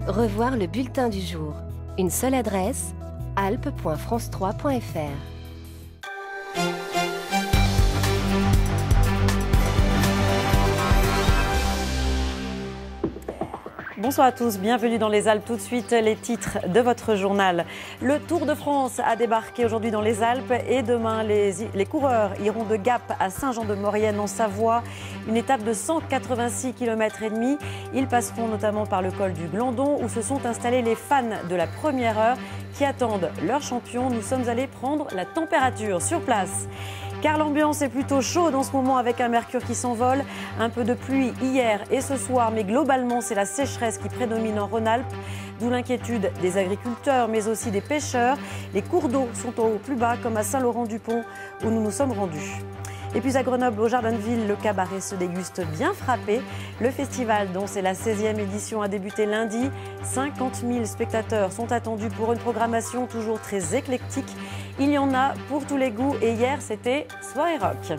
Revoir le bulletin du jour. Une seule adresse, alpes.france3.fr. Bonsoir à tous, bienvenue dans les Alpes. Tout de suite, les titres de votre journal. Le Tour de France a débarqué aujourd'hui dans les Alpes et demain, les coureurs iront de Gap à Saint-Jean-de-Maurienne en Savoie. Une étape de 186,5 km. Ils passeront notamment par le col du Glandon où se sont installés les fans de la première heure qui attendent leur champion. Nous sommes allés prendre la température sur place. Car l'ambiance est plutôt chaude en ce moment avec un mercure qui s'envole. Un peu de pluie hier et ce soir, mais globalement, c'est la sécheresse qui prédomine en Rhône-Alpes. D'où l'inquiétude des agriculteurs, mais aussi des pêcheurs. Les cours d'eau sont au plus bas, comme à Saint-Laurent-du-Pont, où nous nous sommes rendus. Et puis à Grenoble, au Jardin de Ville, le cabaret se déguste bien frappé. Le festival, dont c'est la 16e édition, a débuté lundi. 50 000 spectateurs sont attendus pour une programmation toujours très éclectique. Il y en a pour tous les goûts et hier, c'était soirée rock.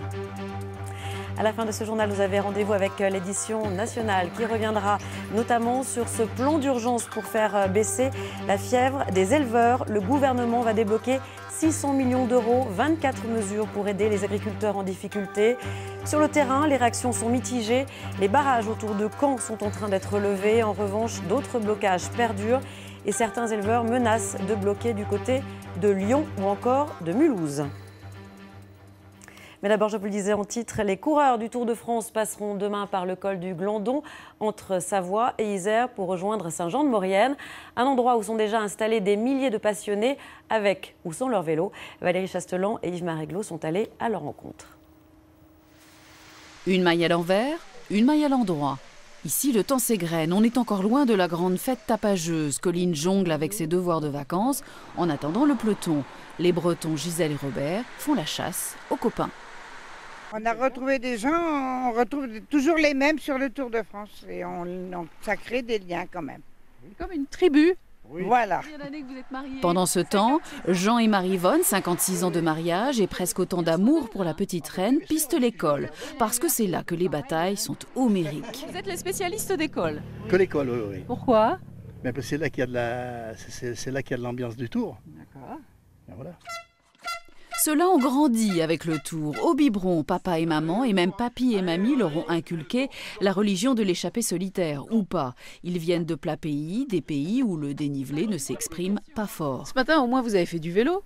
À la fin de ce journal, vous avez rendez-vous avec l'édition nationale qui reviendra notamment sur ce plan d'urgence pour faire baisser la fièvre des éleveurs. Le gouvernement va débloquer 600 millions d'euros, 24 mesures pour aider les agriculteurs en difficulté. Sur le terrain, les réactions sont mitigées. Les barrages autour de Caen sont en train d'être levés. En revanche, d'autres blocages perdurent et certains éleveurs menacent de bloquer du côté de Lyon ou encore de Mulhouse. Mais d'abord, je vous le disais en titre, les coureurs du Tour de France passeront demain par le col du Glandon entre Savoie et Isère pour rejoindre Saint-Jean-de-Maurienne, un endroit où sont déjà installés des milliers de passionnés avec ou sans leur vélo. Valérie Chastelan et Yves Mareglo sont allés à leur rencontre. Une maille à l'envers, une maille à l'endroit. Ici, le temps s'égrène. On est encore loin de la grande fête tapageuse. Colline jongle avec ses devoirs de vacances en attendant le peloton. Les Bretons, Gisèle et Robert, font la chasse aux copains. On a retrouvé des gens, on retrouve toujours les mêmes sur le Tour de France. Et ça crée des liens quand même. Comme une tribu. Oui. Voilà. Pendant ce temps, Jean et Marie-Vonne, 56 ans de mariage et presque autant d'amour pour la petite reine, pistent l'école. Parce que c'est là que les batailles sont homériques. Vous êtes les spécialistes d'école? Que l'école, oui, oui. Pourquoi? Mais parce que c'est là qu'il y a de l'ambiance du Tour. D'accord. Voilà. Ceux-là ont grandi avec le Tour. Au biberon, papa et maman, et même papy et mamie leur ont inculqué la religion de l'échappée solitaire, ou pas. Ils viennent de plats pays, des pays où le dénivelé ne s'exprime pas fort. Ce matin, au moins, vous avez fait du vélo?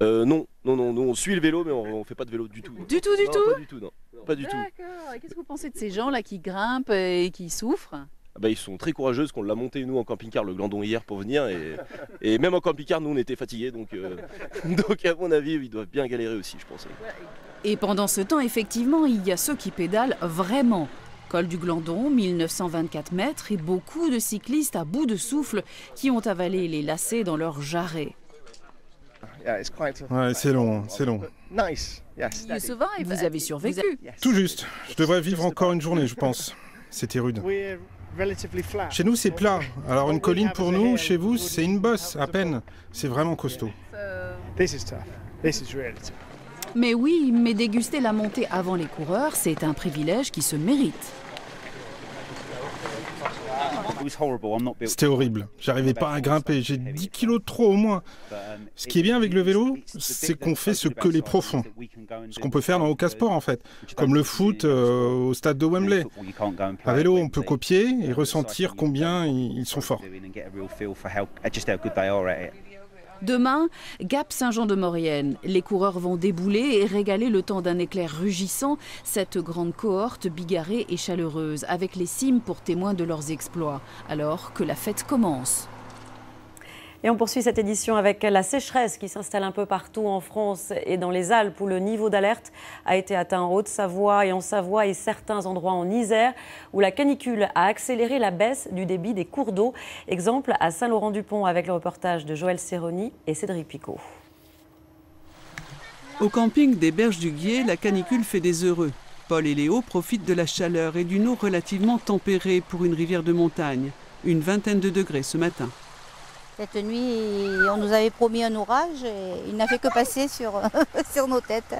Non, nous on suit le vélo, mais on fait pas de vélo du tout. Du tout? Pas du tout, non. Pas du tout. D'accord. Et qu'est-ce que vous pensez de ces gens-là qui grimpent et qui souffrent? Ils sont très courageux, parce qu'on l'a monté nous en camping-car, le Glandon hier pour venir, et même en camping-car, nous on était fatigués, donc à mon avis, ils doivent bien galérer aussi, je pense. Et pendant ce temps, effectivement, il y a ceux qui pédalent vraiment. Col du Glandon, 1924 mètres, et beaucoup de cyclistes à bout de souffle qui ont avalé les lacets dans leur jarret. Ouais, c'est long, c'est long. Vous avez survécu. Tout juste. Je devrais vivre encore une journée, je pense. C'était rude. Chez nous, c'est plat. Alors une colline pour nous, chez vous, c'est une bosse, à peine. C'est vraiment costaud. Mais oui, mais déguster la montée avant les coureurs, c'est un privilège qui se mérite. C'était horrible. J'arrivais pas à grimper. J'ai 10 kilos de trop au moins. Ce qui est bien avec le vélo, c'est qu'on fait ce que les pros font. Ce qu'on peut faire dans aucun sport en fait. Comme le foot au stade de Wembley. À vélo, on peut copier et ressentir combien ils sont forts. Demain, Gap Saint-Jean-de-Maurienne. Les coureurs vont débouler et régaler le temps d'un éclair rugissant cette grande cohorte bigarrée et chaleureuse, avec les cimes pour témoins de leurs exploits, alors que la fête commence. Et on poursuit cette édition avec la sécheresse qui s'installe un peu partout en France et dans les Alpes où le niveau d'alerte a été atteint en Haute-Savoie et en Savoie et certains endroits en Isère où la canicule a accéléré la baisse du débit des cours d'eau. Exemple à Saint-Laurent-du-Pont avec le reportage de Joël Serroni et Cédric Picot. Au camping des Berges du Guiers, la canicule fait des heureux. Paul et Léo profitent de la chaleur et d'une eau relativement tempérée pour une rivière de montagne. Une vingtaine de degrés ce matin. Cette nuit, on nous avait promis un orage et il n'a fait que passer sur nos têtes.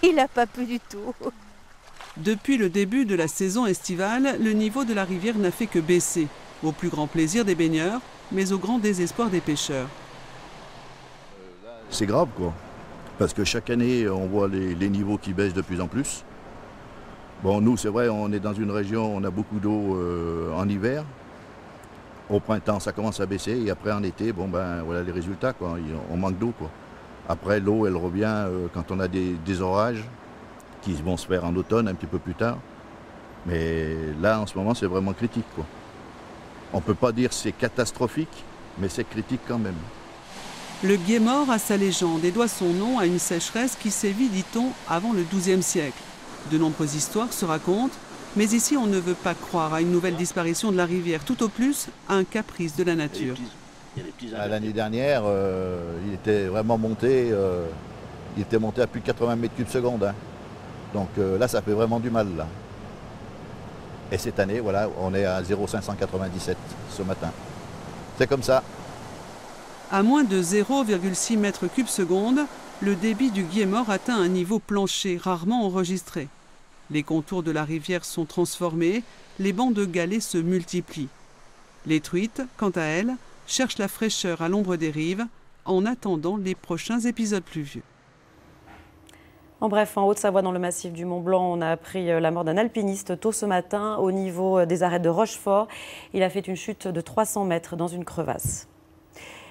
Il n'a pas plu du tout. Depuis le début de la saison estivale, le niveau de la rivière n'a fait que baisser. au plus grand plaisir des baigneurs, mais au grand désespoir des pêcheurs. C'est grave quoi, parce que chaque année on voit les niveaux qui baissent de plus en plus. Bon, nous c'est vrai, on est dans une région, on a beaucoup d'eau en hiver. Au printemps ça commence à baisser et après en été, bon ben voilà les résultats quoi, on manque d'eau quoi. Après l'eau elle revient quand on a des orages qui vont se faire en automne un petit peu plus tard. Mais là en ce moment c'est vraiment critique quoi. On ne peut pas dire c'est catastrophique, mais c'est critique quand même. Le Gué-Mort a sa légende et doit son nom à une sécheresse qui sévit, dit-on, avant le XIIe siècle. De nombreuses histoires se racontent, mais ici on ne veut pas croire à une nouvelle disparition de la rivière, tout au plus à un caprice de la nature. L'année dernière, il était vraiment monté, il était monté à plus de 80 mètres cubes secondes. Hein. Donc là ça fait vraiment du mal là. Et cette année, voilà, on est à 0,597 ce matin. C'est comme ça. À moins de 0,6 mètres cubes seconde, le débit du Gué-Mort atteint un niveau plancher rarement enregistré. Les contours de la rivière sont transformés, les bancs de galets se multiplient. Les truites, quant à elles, cherchent la fraîcheur à l'ombre des rives en attendant les prochains épisodes pluvieux. En bref, en Haute-Savoie, dans le massif du Mont-Blanc, on a appris la mort d'un alpiniste tôt ce matin au niveau des arêtes de Rochefort. Il a fait une chute de 300 mètres dans une crevasse.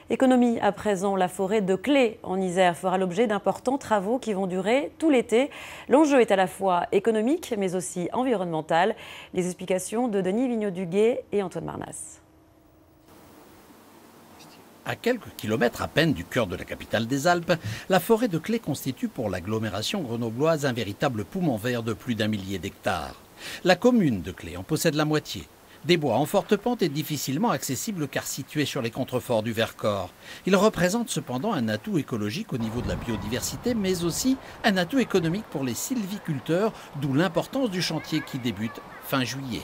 Économie à présent, la forêt de Clé en Isère fera l'objet d'importants travaux qui vont durer tout l'été. L'enjeu est à la fois économique mais aussi environnemental. Les explications de Denis Vignaud-Duguet et Antoine Marnas. À quelques kilomètres à peine du cœur de la capitale des Alpes, la forêt de Clé constitue pour l'agglomération grenobloise un véritable poumon vert de plus d'1 millier d'hectares. La commune de Clé en possède la moitié. Des bois en forte pente et difficilement accessibles car situés sur les contreforts du Vercors. Ils représentent cependant un atout écologique au niveau de la biodiversité, mais aussi un atout économique pour les sylviculteurs, d'où l'importance du chantier qui débute fin juillet.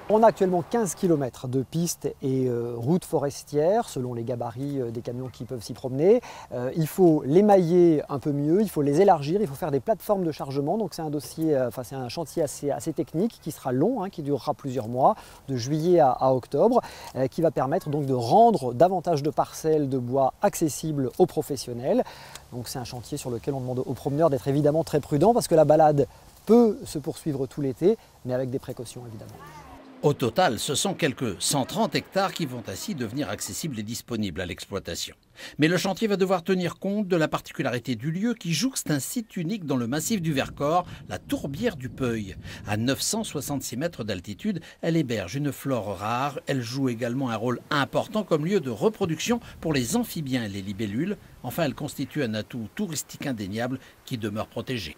On a actuellement 15 km de pistes et routes forestières selon les gabarits des camions qui peuvent s'y promener. Il faut les mailler un peu mieux, il faut les élargir, il faut faire des plateformes de chargement. Donc c'est un chantier assez technique qui sera long, qui durera plusieurs mois, de juillet à octobre, qui va permettre donc de rendre davantage de parcelles de bois accessibles aux professionnels. Donc c'est un chantier sur lequel on demande aux promeneurs d'être évidemment très prudents parce que la balade peut se poursuivre tout l'été, mais avec des précautions évidemment. Au total, ce sont quelques 130 hectares qui vont ainsi devenir accessibles et disponibles à l'exploitation. Mais le chantier va devoir tenir compte de la particularité du lieu qui jouxte un site unique dans le massif du Vercors, la tourbière du Peuil. À 966 mètres d'altitude, elle héberge une flore rare. Elle joue également un rôle important comme lieu de reproduction pour les amphibiens et les libellules. Enfin, elle constitue un atout touristique indéniable qui demeure protégé.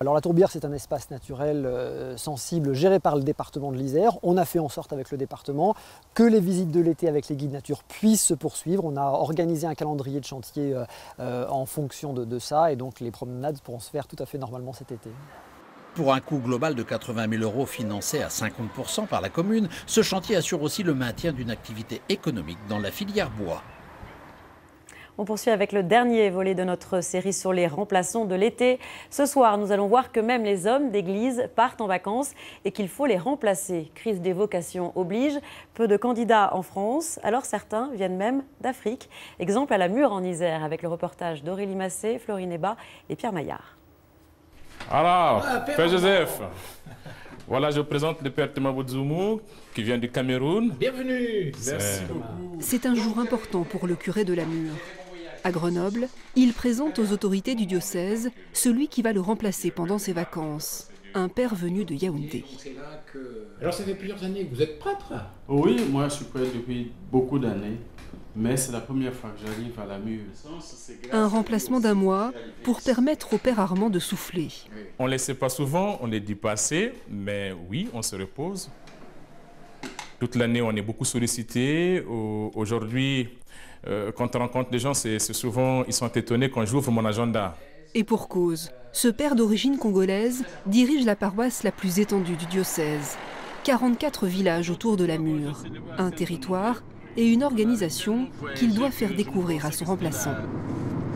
Alors la tourbière, c'est un espace naturel sensible géré par le département de l'Isère. On a fait en sorte avec le département que les visites de l'été avec les guides nature puissent se poursuivre. On a organisé un calendrier de chantier en fonction de ça et donc les promenades pourront se faire tout à fait normalement cet été. Pour un coût global de 80 000 € financé à 50% par la commune, ce chantier assure aussi le maintien d'une activité économique dans la filière bois. On poursuit avec le dernier volet de notre série sur les remplaçants de l'été. Ce soir, nous allons voir que même les hommes d'église partent en vacances et qu'il faut les remplacer. Crise des vocations oblige, peu de candidats en France, alors certains viennent même d'Afrique. Exemple à la Mure en Isère avec le reportage d'Aurélie Massé, Florine Eba et Pierre Maillard. Alors, Père Joseph, voilà, je présente le Père Thomas Boudzoumou qui vient du Cameroun. Bienvenue. Merci beaucoup. C'est un jour important pour le curé de la Mure. À Grenoble, il présente aux autorités du diocèse celui qui va le remplacer pendant ses vacances, un père venu de Yaoundé. Alors ça fait plusieurs années que vous êtes prêtre? Oui, moi je suis prêtre depuis beaucoup d'années, mais c'est la première fois que j'arrive à la Mure. Un remplacement d'1 mois pour permettre au père Armand de souffler. On ne le sait pas souvent, on est dit pas assez, mais oui, on se repose. Toute l'année, on est beaucoup sollicité. Aujourd'hui, quand on rencontre des gens, c'est souvent, ils sont étonnés quand j'ouvre mon agenda. Et pour cause, ce père d'origine congolaise dirige la paroisse la plus étendue du diocèse. 44 villages autour de la Mure, un territoire et une organisation qu'il doit faire découvrir à son remplaçant.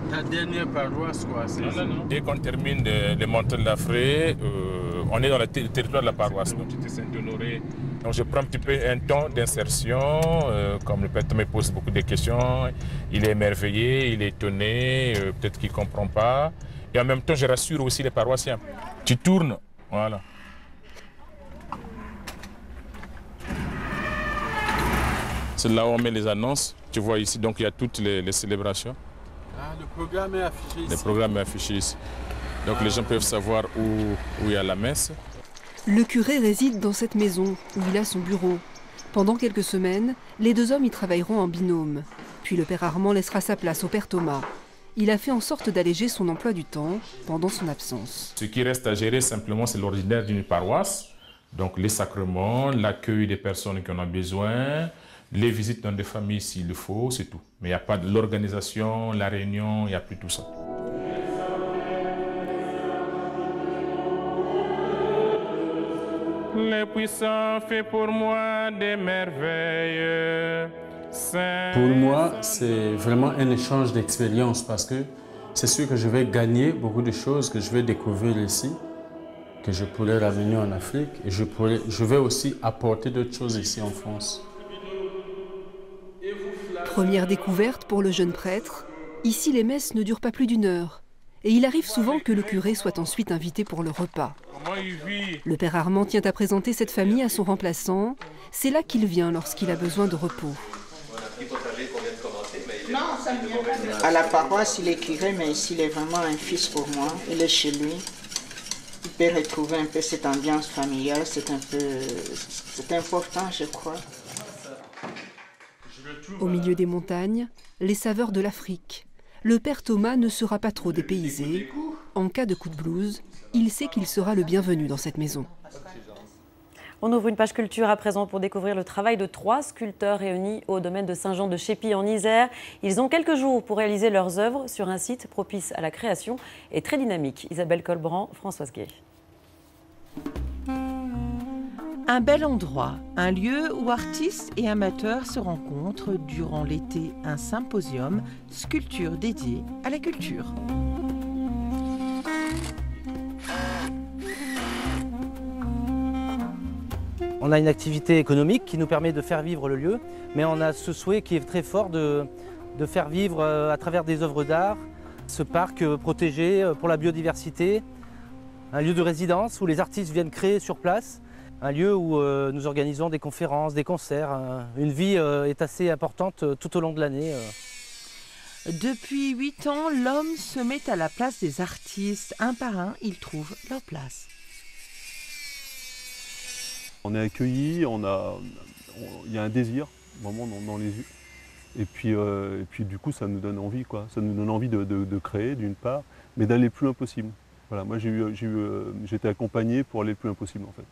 Ta dernière paroisse, quoi, Dès qu'on termine de monter la fraie, On est dans le territoire de la paroisse, donc j'étais Saint-Honoré. Donc je prends un petit peu un temps d'insertion, comme le père me pose beaucoup de questions, il est émerveillé, il est étonné, peut-être qu'il ne comprend pas. Et en même temps, je rassure aussi les paroissiens. Tu tournes, voilà. C'est là où on met les annonces. Tu vois ici, donc il y a toutes les célébrations. Ah, le programme est affiché ici. Le programme est affiché ici. Donc les gens peuvent savoir où il y a la messe. Le curé réside dans cette maison où il a son bureau. Pendant quelques semaines, les deux hommes y travailleront en binôme. Puis le père Armand laissera sa place au père Thomas. Il a fait en sorte d'alléger son emploi du temps pendant son absence. Ce qui reste à gérer simplement, c'est l'ordinaire d'une paroisse. Donc les sacrements, l'accueil des personnes qui en ont besoin, les visites dans des familles s'il le faut, c'est tout. Mais il n'y a pas de l'organisation, la réunion, il n'y a plus tout ça. Le puissant fait pour moi des merveilles. Pour moi, c'est vraiment un échange d'expérience parce que c'est sûr que je vais gagner beaucoup de choses que je vais découvrir ici, que je pourrais ramener en Afrique et je vais aussi apporter d'autres choses ici en France. Première découverte pour le jeune prêtre, ici les messes ne durent pas plus d'1 heure. Et il arrive souvent que le curé soit ensuite invité pour le repas. Le père Armand tient à présenter cette famille à son remplaçant. C'est là qu'il vient lorsqu'il a besoin de repos. À la paroisse, il est curé, mais ici, il est vraiment un fils pour moi. Il est chez lui. Il peut retrouver un peu cette ambiance familiale. C'est important, je crois. Au milieu des montagnes, les saveurs de l'Afrique. Le père Thomas ne sera pas trop dépaysé. En cas de coup de blues, il sait qu'il sera le bienvenu dans cette maison. On ouvre une page culture à présent pour découvrir le travail de 3 sculpteurs réunis au domaine de Saint-Jean-de-Chépy en Isère. Ils ont quelques jours pour réaliser leurs œuvres sur un site propice à la création et très dynamique. Isabelle Colbrand, Françoise Gay. Un bel endroit, un lieu où artistes et amateurs se rencontrent durant l'été, un symposium, sculpture dédiée à la culture. On a une activité économique qui nous permet de faire vivre le lieu, mais on a ce souhait qui est très fort de faire vivre à travers des œuvres d'art ce parc protégé pour la biodiversité, un lieu de résidence où les artistes viennent créer sur place, un lieu où nous organisons des conférences, des concerts. Une vie est assez importante tout au long de l'année. Depuis 8 ans, l'homme se met à la place des artistes. Un par un, ils trouvent leur place. On est accueillis, il y a un désir vraiment dans les yeux. Et puis du coup, ça nous donne envie, quoi. Ça nous donne envie de créer d'une part, mais d'aller le plus loin possible. Voilà, moi j'ai été accompagné pour aller le plus loin possible en fait.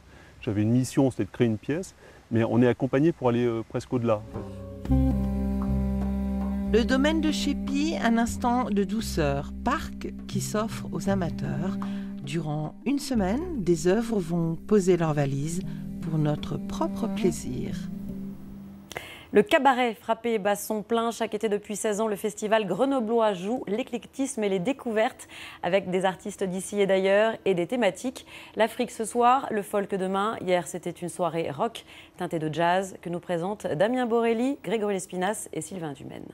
J'avais une mission, c'était de créer une pièce, mais on est accompagné pour aller presque au-delà. En fait. Le domaine de Chépy, un instant de douceur, parc qui s'offre aux amateurs. Durant une semaine, des œuvres vont poser leurs valises pour notre propre plaisir. Le cabaret frappé bat son plein. Chaque été depuis 16 ans, le festival grenoblois joue l'éclectisme et les découvertes avec des artistes d'ici et d'ailleurs et des thématiques. L'Afrique ce soir, le folk demain. Hier, c'était une soirée rock teintée de jazz que nous présentent Damien Borelli, Grégory Lespinasse et Sylvain Dumaine.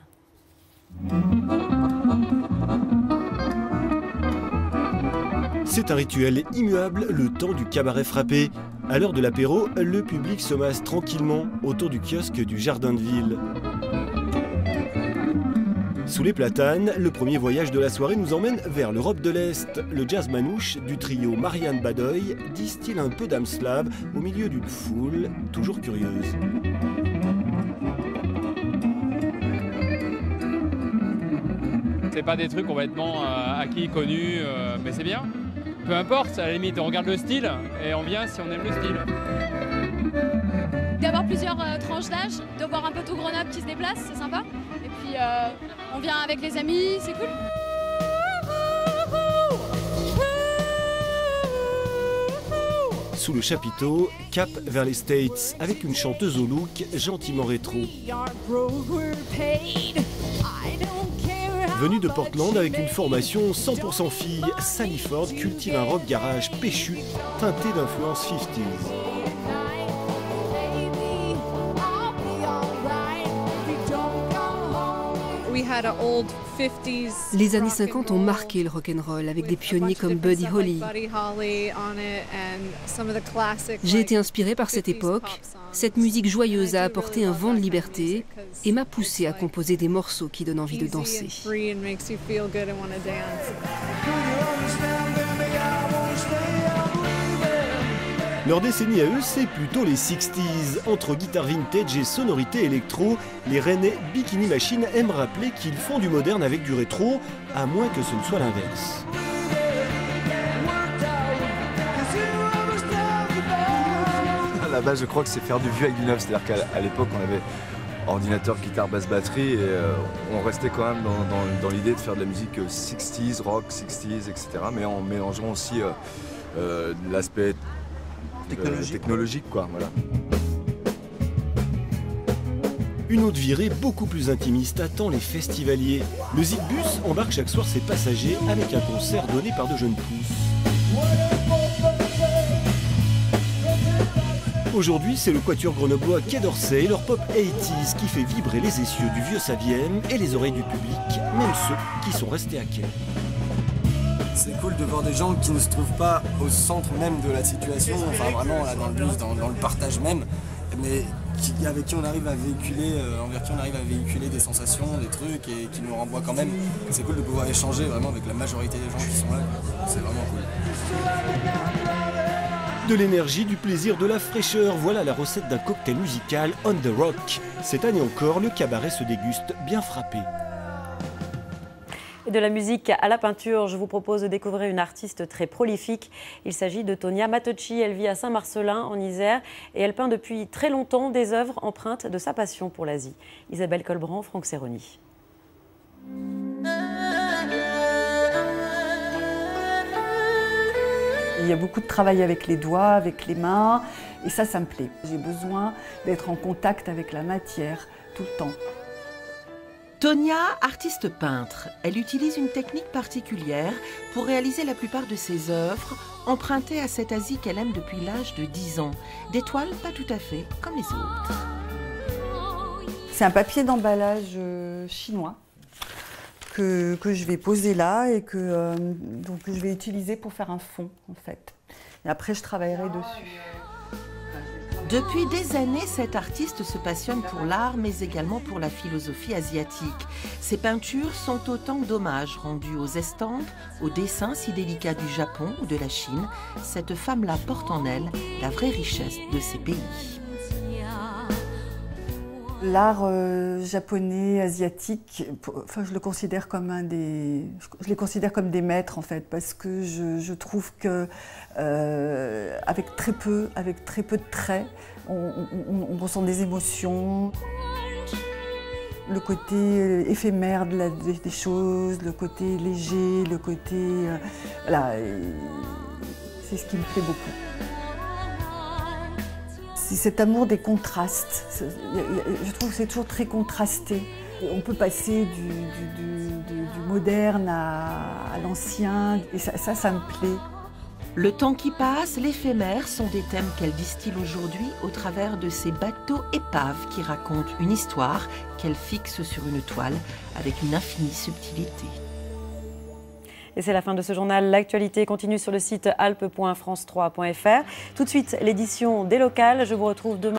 C'est un rituel immuable, le temps du cabaret frappé. À l'heure de l'apéro, le public se masse tranquillement autour du kiosque du Jardin de Ville. Sous les platanes, le premier voyage de la soirée nous emmène vers l'Europe de l'Est. Le jazz manouche du trio Marianne Badoy distille un peu d'âme slave au milieu d'une foule toujours curieuse. C'est pas des trucs complètement acquis, connus, mais c'est bien. Peu importe, à la limite, on regarde le style et on vient si on aime le style. D'avoir plusieurs tranches d'âge, de voir un peu tout Grenoble qui se déplace, c'est sympa. Et puis on vient avec les amis, c'est cool. Sous le chapiteau, cap vers les States, avec une chanteuse au look gentiment rétro. Venue de Portland avec une formation 100% fille, Sally Ford cultive un rock garage péchu, teinté d'influences 50s. Les années 50 ont marqué le rock'n'roll avec des pionniers comme Buddy Holly. J'ai été inspirée par cette époque. Cette musique joyeuse a apporté un vent de liberté et m'a poussée à composer des morceaux qui donnent envie de danser. Leur décennie à eux, c'est plutôt les 60s. Entre guitare vintage et sonorité électro, les Rennais Bikini Machine aiment rappeler qu'ils font du moderne avec du rétro, à moins que ce ne soit l'inverse. À la base, je crois que c'est faire du vieux avec du neuf. C'est-à-dire qu'à l'époque, on avait ordinateur, guitare, basse, batterie, et on restait quand même dans l'idée de faire de la musique 60s, rock, 60s, etc. Mais en mélangeant aussi l'aspect technologique, quoi, voilà. Une autre virée beaucoup plus intimiste attend les festivaliers. Le Zikbus embarque chaque soir ses passagers avec un concert donné par de jeunes pousses. Aujourd'hui, c'est le quatuor grenoblois Quai d'Orsay et leur pop 80s qui fait vibrer les essieux du vieux Saviem et les oreilles du public, même ceux qui sont restés à quai. C'est cool de voir des gens qui ne se trouvent pas au centre même de la situation, enfin vraiment là, dans le bus, dans le partage même, mais avec qui on arrive à véhiculer, envers qui on arrive à véhiculer des sensations, des trucs et qui nous renvoient quand même. C'est cool de pouvoir échanger vraiment avec la majorité des gens qui sont là, c'est vraiment cool. De l'énergie, du plaisir, de la fraîcheur, voilà la recette d'un cocktail musical on the rock. Cette année encore, le cabaret se déguste bien frappé. Et de la musique à la peinture, je vous propose de découvrir une artiste très prolifique. Il s'agit de Tonia Matocci. Elle vit à Saint-Marcelin, en Isère, et elle peint depuis très longtemps des œuvres empreintes de sa passion pour l'Asie. Isabelle Colbrand, Franck Serroni. Il y a beaucoup de travail avec les doigts, avec les mains, et ça me plaît. J'ai besoin d'être en contact avec la matière tout le temps. Tonia, artiste peintre, elle utilise une technique particulière pour réaliser la plupart de ses œuvres, empruntées à cette Asie qu'elle aime depuis l'âge de 10 ans. Des toiles pas tout à fait comme les autres. C'est un papier d'emballage chinois que je vais poser là et donc je vais utiliser pour faire un fond en fait. Et après je travaillerai dessus. Depuis des années, cette artiste se passionne pour l'art, mais également pour la philosophie asiatique. Ses peintures sont autant d'hommages rendus aux estampes, aux dessins si délicats du Japon ou de la Chine. Cette femme-là porte en elle la vraie richesse de ces pays. L'art japonais, asiatique, enfin, je les considère comme des maîtres en fait, parce que je trouve que avec très peu de traits, on ressent des émotions. Le côté éphémère des choses, le côté léger, le côté... voilà, c'est ce qui me plaît beaucoup. C'est cet amour des contrastes. Je trouve que c'est toujours très contrasté. On peut passer du moderne à l'ancien, et ça me plaît. Le temps qui passe, l'éphémère sont des thèmes qu'elle distille aujourd'hui au travers de ces bateaux épaves qui racontent une histoire qu'elle fixe sur une toile avec une infinie subtilité. Et c'est la fin de ce journal. L'actualité continue sur le site alpe.france3.fr. Tout de suite, l'édition des locales. Je vous retrouve demain.